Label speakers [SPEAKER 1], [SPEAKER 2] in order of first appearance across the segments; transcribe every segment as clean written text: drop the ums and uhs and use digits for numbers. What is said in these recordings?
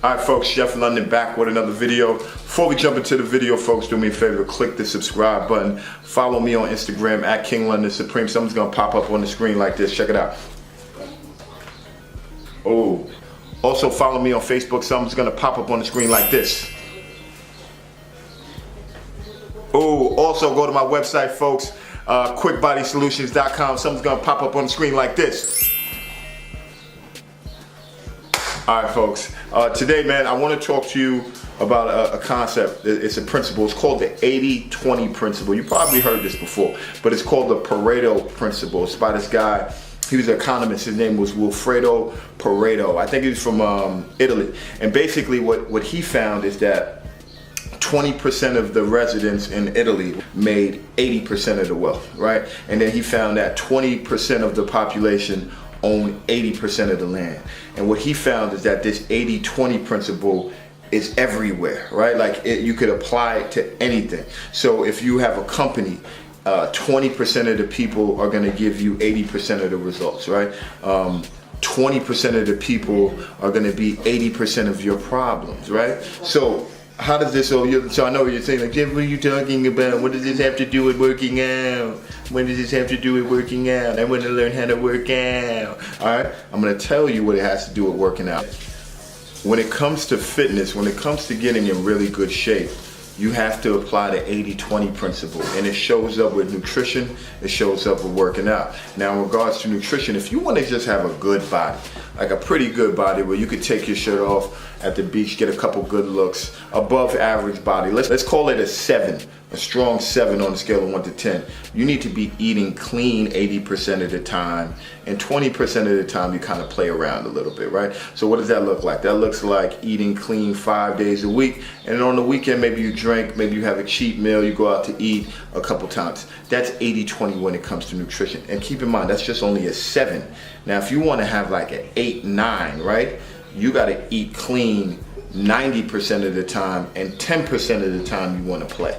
[SPEAKER 1] Alright folks, Chef London back with another video. Before we jump into the video, folks, do me a favor, click the subscribe button. Follow me on Instagram at King London Supreme. Something's gonna pop up on the screen like this. Check it out. Oh. Also follow me on Facebook. Something's gonna pop up on the screen like this. Oh, also go to my website, folks, quickbodysolutions.com. Something's gonna pop up on the screen like this. Alright folks, today man, I want to talk to you about a concept. It's a principle. It's called the 80-20 principle. You probably heard this before, but it's called the Pareto Principle. It's by this guy. He was an economist. His name was Wilfredo Pareto. I think he was from Italy. And basically what he found is that 20% of the residents in Italy made 80% of the wealth, right? And then he found that 20% of the population own 80% of the land. And what he found is that this 80-20 principle is everywhere, right? Like you could apply it to anything. So if you have a company, 20% of the people are going to give you 80% of the results, right? 20% of the people are going to be 80% of your problems, right? So how does this, so I know what you're saying, like, Jeff, what are you talking about? What does this have to do with working out? What does this have to do with working out? I want to learn how to work out. All right, I'm going to tell you what it has to do with working out. When it comes to fitness, when it comes to getting in really good shape, you have to apply the 80-20 principle, and it shows up with nutrition, it shows up with working out. Now in regards to nutrition, if you want to just have a good body, like a pretty good body where you could take your shirt off at the beach, get a couple good looks, above average body, let's call it a 7, a strong 7 on a scale of 1 to 10. You need to be eating clean 80% of the time, and 20% of the time you kind of play around a little bit, right? So what does that look like? That looks like eating clean 5 days a week, and on the weekend maybe you drink, maybe you have a cheat meal, you go out to eat a couple times. That's 80-20 when it comes to nutrition. And keep in mind, that's just only a 7. Now if you want to have like an 8-9, right? You got to eat clean 90% of the time, and 10% of the time you want to play.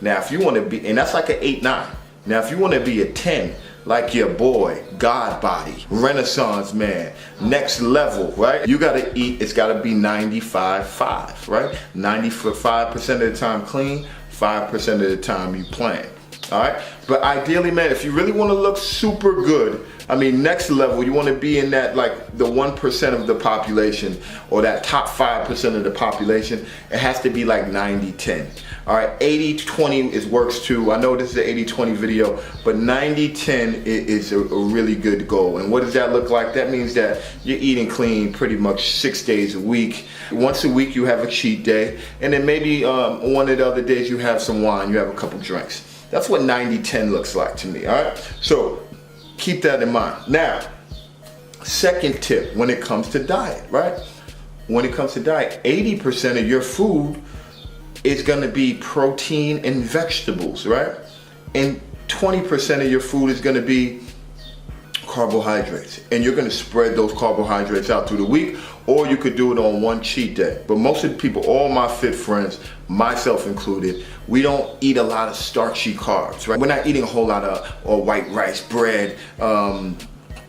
[SPEAKER 1] Now if you want to be, and that's like an 8-9. Now if you want to be a 10, like your boy, God body, Renaissance man, next level, right? You got to eat, it's got to be 95-5, right? 95% of the time clean, 5% of the time you playing. All right, but ideally, man, if you really want to look super good, I mean, next level, you want to be in that, like, the 1% of the population, or that top 5% of the population. It has to be like 90-10. All right, 80-20 works too. I know this is an 80-20 video, but 90-10 is a really good goal. And what does that look like? That means that you're eating clean pretty much 6 days a week. Once a week, you have a cheat day, and then maybe one of the other days you have some wine, you have a couple drinks. That's what 90-10 looks like to me, all right? So keep that in mind. Now, second tip when it comes to diet, right? When it comes to diet, 80% of your food is gonna be protein and vegetables, right? And 20% of your food is gonna be carbohydrates. And you're gonna spread those carbohydrates out through the week, or you could do it on one cheat day. But most of the people, all my fit friends, myself included, we don't eat a lot of starchy carbs, right? We're not eating a whole lot of white rice, bread,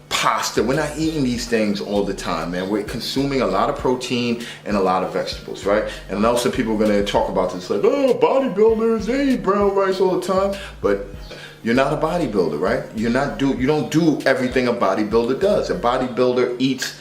[SPEAKER 1] pasta. We're not eating these things all the time, man. We're consuming a lot of protein and a lot of vegetables, right? And I know some people are gonna talk about this like, oh, bodybuilders, they eat brown rice all the time. But you're not a bodybuilder, right? You don't do everything a bodybuilder does. A bodybuilder eats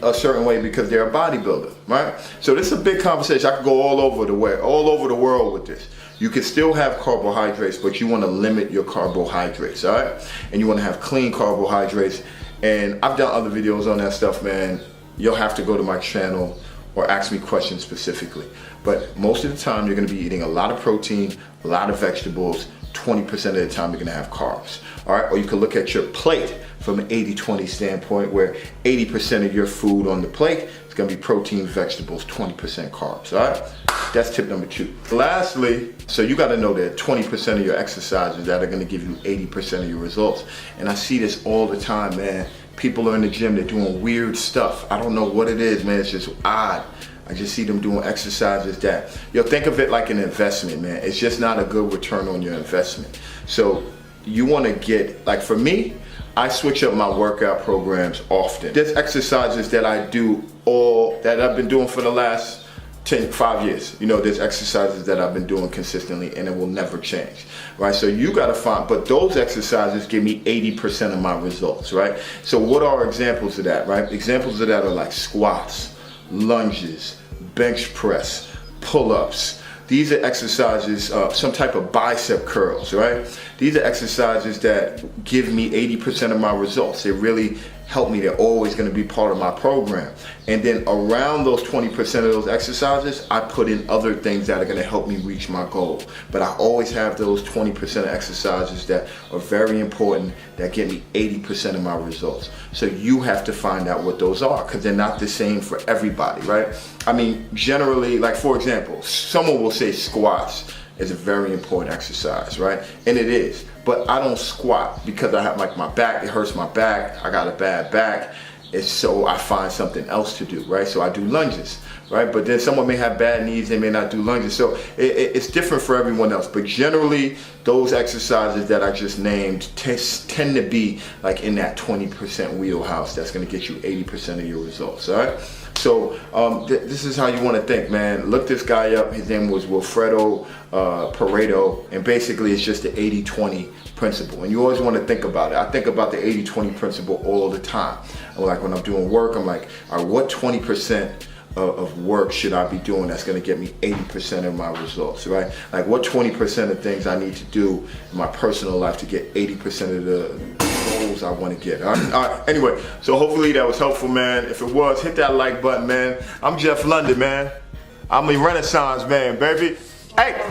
[SPEAKER 1] a certain way because they're a bodybuilder, right? So this is a big conversation. I could go all over the world with this. You can still have carbohydrates, but you want to limit your carbohydrates, all right? And you want to have clean carbohydrates. And I've done other videos on that stuff, man. You'll have to go to my channel or ask me questions specifically. But most of the time, you're going to be eating a lot of protein, a lot of vegetables. 20% of the time you're gonna have carbs, all right? Or you can look at your plate from an 80-20 standpoint, where 80% of your food on the plate is gonna be protein, vegetables, 20% carbs, all right? That's tip number 2. Lastly, so you gotta know that 20% of your exercises that are gonna give you 80% of your results. And I see this all the time, man. People are in the gym, they're doing weird stuff. I don't know what it is, man, it's just odd. I just see them doing exercises that, think of it like an investment, man. It's just not a good return on your investment. So you want to get, like for me, I switch up my workout programs often. There's exercises that I do that I've been doing for the last 5 years. You know, there's exercises that I've been doing consistently and it will never change, right? So you gotta find, but those exercises give me 80% of my results, right? So what are examples of that, right? Examples of that are like squats, lunges, bench press, pull-ups. These are exercises, some type of bicep curls, right? These are exercises that give me 80% of my results. They really help me. They're always going to be part of my program. And then around those 20% of those exercises, I put in other things that are going to help me reach my goal. But I always have those 20% of exercises that are very important, that get me 80% of my results. So you have to find out what those are, because they're not the same for everybody, right? I mean, generally, like for example, someone will say squats is a very important exercise, right? And it is. But I don't squat because I have like my back, it hurts my back, I got a bad back. And so I find something else to do, right? So I do lunges, right? But then someone may have bad knees, they may not do lunges. So it's different for everyone else. But generally, those exercises that I just named tend to be like in that 20% wheelhouse that's gonna get you 80% of your results, all right? So this is how you want to think, man. Look this guy up. His name was Wilfredo Pareto, and basically it's just the 80-20 principle. And you always want to think about it. I think about the 80-20 principle all the time. Like when I'm doing work, I'm like, all right, what 20% of work should I be doing that's going to get me 80% of my results, right? Like what 20% of things I need to do in my personal life to get 80% of the goals I want to get. All right. Anyway, so hopefully that was helpful, man. If it was, hit that like button, man. I'm Jeff London, man. I'm a Renaissance man, baby. Hey.